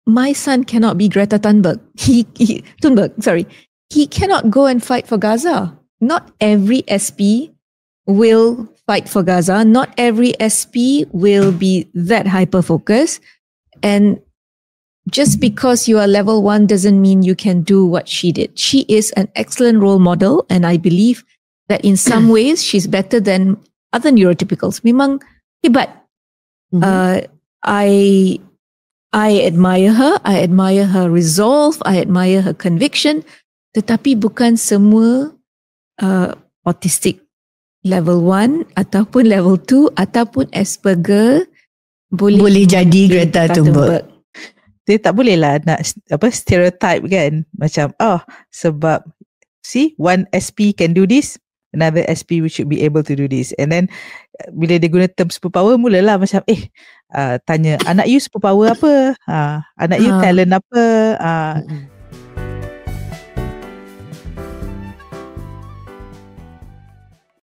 my son cannot be Greta Thunberg. Thunberg, sorry. He cannot go and fight for Gaza. Not every SP will fight for Gaza. Not every SP will be that hyper-focused. And just because you are level 1 doesn't mean you can do what she did. She is an excellent role model, and I believe that in some ways she's better than other neurotypicals. Memang hebat. I admire her. I admire her resolve. I admire her conviction. Tetapi bukan semua autistic level 1 ataupun level 2 ataupun Asperger boleh jadi Greta Thunberg. Dia tak boleh lah nak stereotype kan. Macam sebab one SP can do this, another SP we should be able to do this. And then bila dia guna term superpower, mulalah macam tanya anak you superpower apa, anak you talent apa,